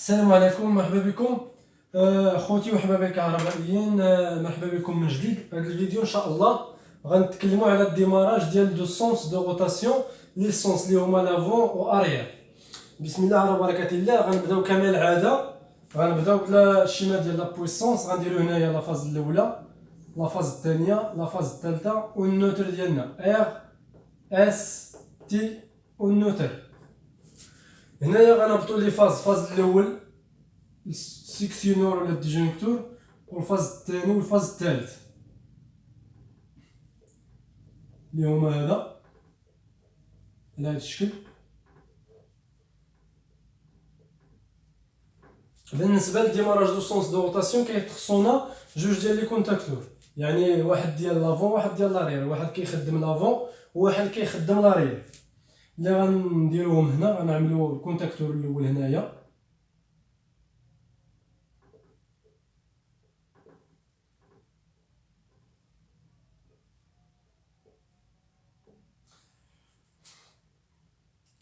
السلام عليكم، مرحبا بكم اخوتي وحبابي الكهربائيين. مرحبا بكم من جديد. هذا الفيديو ان شاء الله غنتكلموا على الديماراج ديال دو سونس دو روتاسيون لي سونس اللي هما لافون و اريير. بسم الله على بركه الله. غنبداو كما العاده، غنبداو بالشيما ديال لا بويسونس. غنديرو هنايا لا فاز الاولى، لا فاز الثانيه، لا فاز الثالثه والنوتر ديالنا ار اس تي والنوتر. هنايا غنهبطو لي فاز الاول السكسيونور ولا الديجونكتور، والفاز الثاني والفاز الثالث اللي هما هذا على هذا الشكل. بالنسبه للديماراج دو سونس دو روتاسيون كيخصونا جوج ديال لي كونتاكتور، يعني واحد ديال لافون واحد ديال لارير، واحد كيخدم لافون وواحد كيخدم لارير. اللي غنديروهم هنا غنعملو الكونتاكتور الاول هنايا،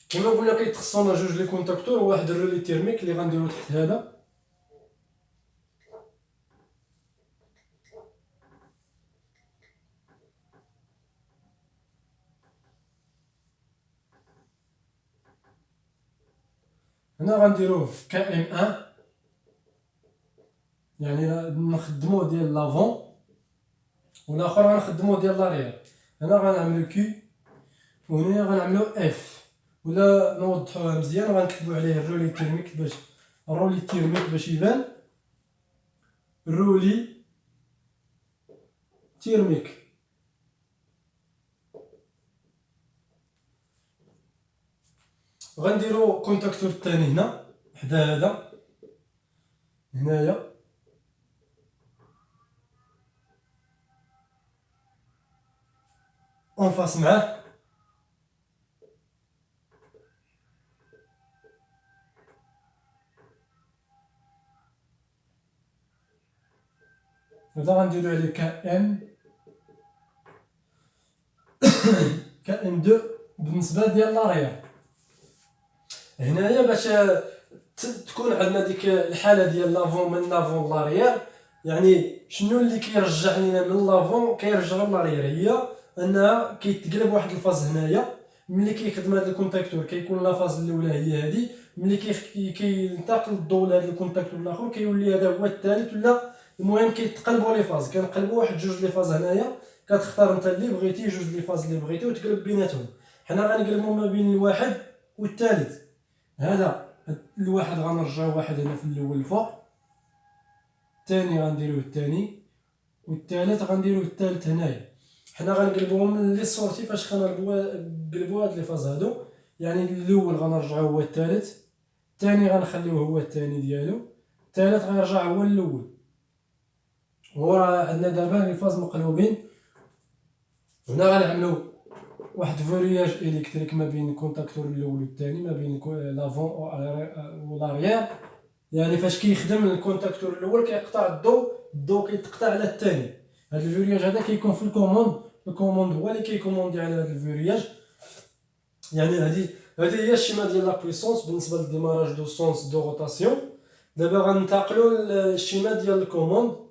كما قلنا كيتخصونا جوج لي كونتاكتور وواحد الرولي تيرميك اللي غنديرو تحت هذا. هنا غنديروه كا ام ان، يعني نخدمو ديال لافون، والاخر غنخدمو ديال لاريير. هنا غنعملو كي وهنايا غنعملو اف، ولا نوضحوها مزيان غنكتبو عليه الرولي تيرميك باش الرولي تيرميك باش يبان الرولي تيرميك. غنديرو كونتاكتور الثاني هنا حدا هذا هنايا، اونفاس معاه. هذا غنديرو عليه كا ام كا ام 2 بالنسبه ديال لاريير. هنايا باش تكون عندنا ديك الحاله ديال لافون من لافون لاريير، يعني شنو اللي كيرجع لينا من لافون كيرجع لاريير، هي انها كيتقلب واحد الفاز هنايا. ملي كيخدم هذا الكونتاكتور كيكون لا فاز الاولى هي هذه، ملي كينتقل الضوء لهذا الكونتاكتور الاخر كيولي هذا هو الثالث، ولا المهم كيتقلبوا لي فاز. كنقلبوا واحد جوج لي فاز هنايا، كتختار انت اللي بغيتي، جوج لي فاز اللي بغيتي وتقلب بيناتهم. حنا غنقلبوا ما بين الواحد والثالث. هذا الواحد غنرجعو واحد هنا في الاول الفوق، الثاني غنديروه الثاني، والثالث غنديروه الثالث هنايا. حنا غنقلبوهم لي سورتي فاش غنقلبوا هاد لي فاز هادو، يعني الاول غنرجعو هو الثالث، الثاني غنخليوه هو الثاني ديالو، الثالث غيرجع هو الاول. هو عندنا دابا لي فاز مقلوبين. هنا غنعملو واحد فورياج الكتريك ما بين الكونتاكتور الاول والثاني، ما بين لافون و لاريير. يعني فاش كيخدم الكونتاكتور الاول كيقطع الضوء كيتقطع على الثاني. هذا الفورياج هذا كيكون في الكوموند هو اللي كيكوموندي على هذا الفورياج. يعني هذه هي الشيما ديال لا بويسونس بالنسبه للديماراج دو سونس دو روتاسيون. دابا غننتقلوا للشيما ديال الكوموند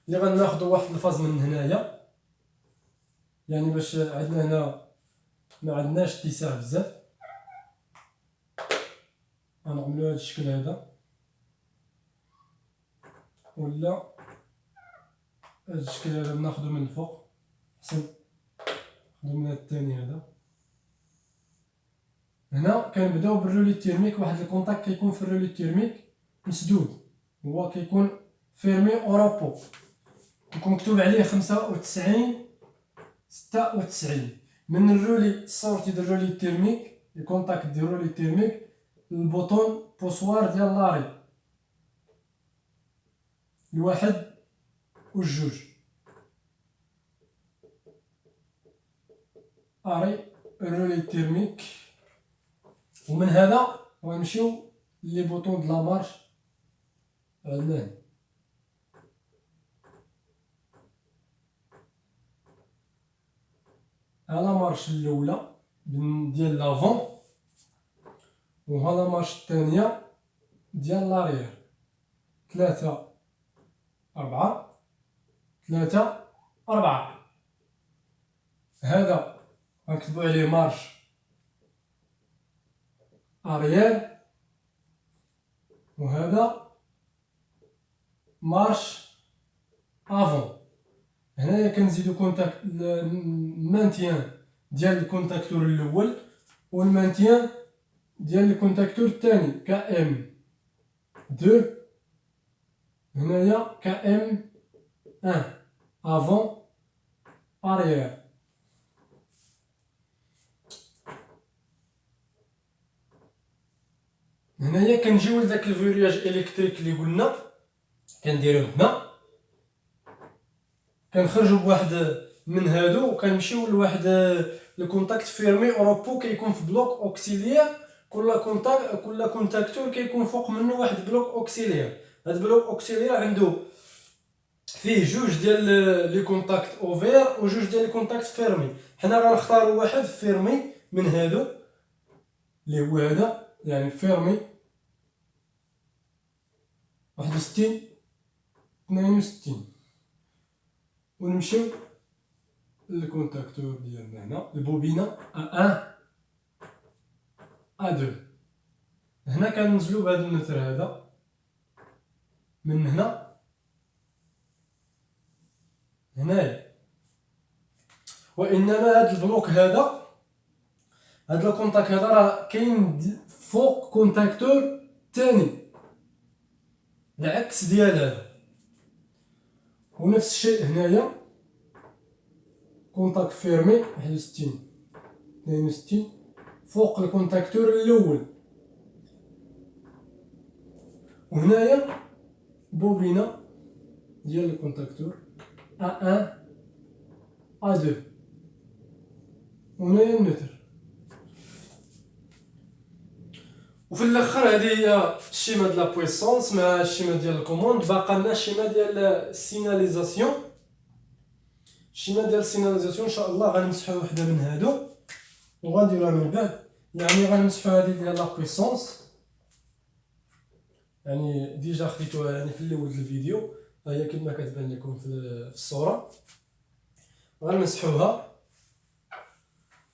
اللي غناخذوا واحد الفاز من هنايا، يعني باش عندنا هنا ما عندناش اتساع بزاف. غنعملو هذا الشكل هذا، ولا هذا الشكل هذا ناخذو من الفوق حسن، ناخذو من هذا الثاني هذا. هنا كنبداو بالرولي تيرميك. واحد الكونتاكت كيكون في الرولي تيرميك مسدود، هو كيكون فيرمي اوروبو، كيكون مكتوب عليه 95 96. من الرولي سورتي ديال الرولي تيرميك، الكونتاكت ديال الرولي تيرميك، البوطون بوسوار ديال لاري الواحد والجوج، اري الرولي تيرميك. ومن هذا غنمشيو لي بوطون د لا مارش. عندنا لا مارش الاولى ديال لافون، وها لا مارش الثانيه ديال لاريير، 3 4 3 4. هذا غنكتبو عليه مارش اريير، وهذا مارش افون. هنايا كنزيدو كونتاكت المانتيان ديال الكونتاكتور الاول والمانتيان ديال الكونتاكتور الثاني كا ام 2. هنايا كا ام 1 افون اريير. هنايا كنجيو لداك الفيرياج الكتريك اللي قلنا كنديروه هنا، كنخرجوا بواحد من هادو وكنمشيو لواحد الكونتاكت فيرمي اوروبو كيكون في بلوك اوكسيليير. كل كونتاكتور كيكون فوق منه واحد بلوك اوكسيليير. هاد بلوك اوكسيليير عنده فيه جوج ديال لي كونتاكت اوفير وجوج ديال لي كونتاكت فيرمي. حنا غنختاروا واحد فيرمي من هادو اللي هو هذا، يعني فيرمي 61 62، ونمشيو للكونتاكتور ديالنا هنا البوبينه A1 A2. هنا كننزلو بهذا النتر هذا من هنايا. وانما هذا البلوك هذا الكونتاكت هذا راه كاين فوق كونتاكتور ثاني العكس ديال هذا. ونفس الشيء هنايا كونتاكت فيرمي 61 62 فوق الكونتاكتور الاول. وهنايا بوبينه ديال الكونتاكتور A1 A2، وهنايا النتر. وفي الاخر هذه هي الشيما ديال لا بويسونس مع الشيما ديال الكوموند. باقا لنا الشيما ديال السيناليزاسيون. الشيما ديال السيناليزاسيون ان شاء الله غنمسحو وحده من هادو وغنديروها من بعد. يعني غنمسحو هذه ديال لا بويسونس، يعني ديجا خديتوها يعني في الاول ديال الفيديو، هي كما كتبان لكم في الصوره. غنمسحوها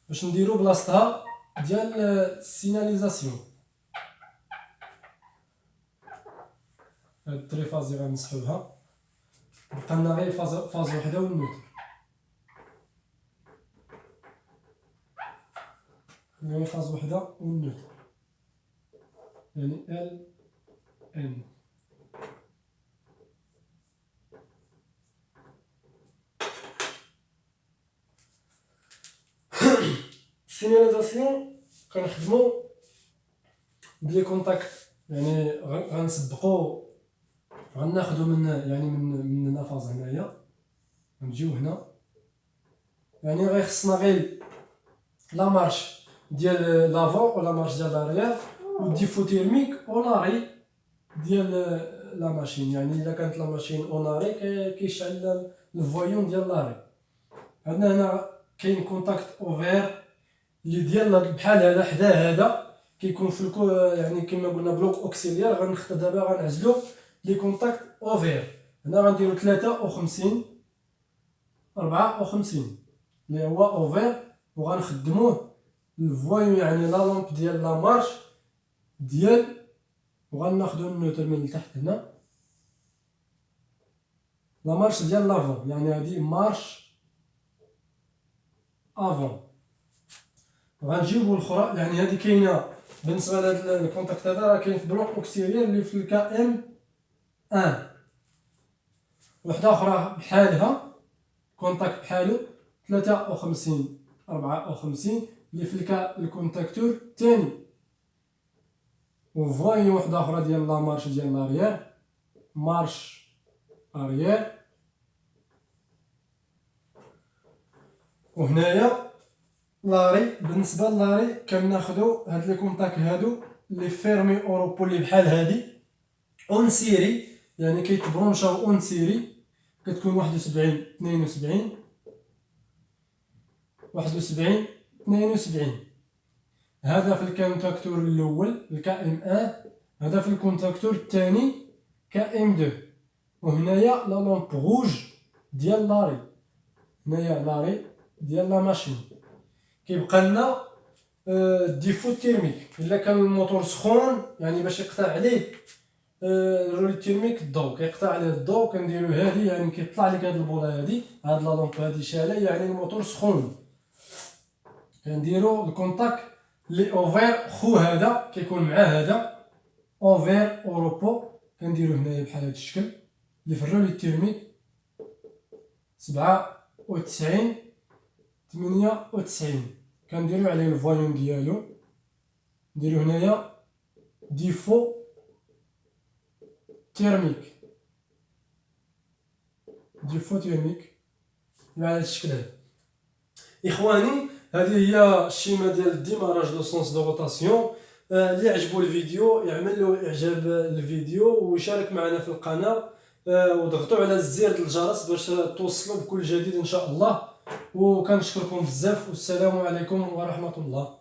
باش نديرو بلاصتها ديال السيناليزاسيون. هاد التريفازي غنمسحوها، بقى لنا غير فاز وحده والنوتر. غير فاز وحده والنوتر، يعني ال ان. السيناليزاسيون كنخدمو بلي كونتاكت، يعني غنسبقو غناخدو من يعني من لافاز هنايا، نجيو هنا يعني غيخصنا غير لا مارش ديال لافون ولا مارش ديال لاريير والديفو تيرميك اوناري ديال لا ماشين. يعني الا كانت لا ماشين اوناري كيشعل الفويون ديال لاري. عندنا هنا كاين كونتاكت اوفير اللي ديال بحال هذا حدا هذا كيكون في يعني كما قلنا بلوك اوكسيليير. غنختار دابا غنعزلو لي كونتاكت اوفير. هنا غنديرو 53 54 اللي هو اوفير، وغنخدموه الفويون يعني لا لامب ديال لا مارش ديال، وغناخدو النوتر من التحت هنا لا مارش ديال لافون، يعني هادي مارش افون. غنجيبو الاخرى، يعني هادي كاينه بالنسبه لهاد الكونتاكت هذا راه كاين في بلوك اوكسيليير اللي في الكا ام 1. وحده اخرى بحالها كونتاكت بحالو 53 54 اللي في الكونتاكتور الثاني. وفوايون وحده اخرى ديال لا مارش ديال لاريير، مارش اريير. وهنايا لاري، بالنسبه للاري كناخدو هاد لي كونتاك هادو لي فيرمي اوروبو اللي بحال هادي اون سيري، يعني كيتبرونشاو اون سيري. كتكون 71 72 71 72. هذا في الكونتاكتور الاول الكا ام 1، هذا في الكونتاكتور الثاني كام 2. وهنايا لا لامب روج ديال لاري، هنايا لاري ديال لا ماشين. كيبقى لنا الديفو تيرميك، الا كان الموتور سخون يعني باش يقطع عليه الرولي تيرميك الضوء، كيقطع عليه الضوء كنديرو هادي، يعني كيطلع لك هاد البوله هادي، هاد لا لامب هادي شاله يعني الموتور سخون. كنديرو الكونتاك لي اوفير خو هذا كيكون مع هذا اوفير اوروبو، كنديرو هنايا بحال هاد الشكل اللي في الرولي تيرميك 97 98. كنديرو عليه الفوليوم ديالو، نديرو هنايا ديفو تيرميك، ديفو تيرميك على هاد الشكل هذا. اخواني هذه هي الشيمه ديال الديماراج لو سونس دو روتاسيون. اللي عجبو الفيديو يعمل له اعجاب الفيديو ويشارك معنا في القناه، وضغطوا على الزر ديال الجرس باش توصلوا بكل جديد ان شاء الله. وكنشكركم بزاف، والسلام عليكم ورحمه الله.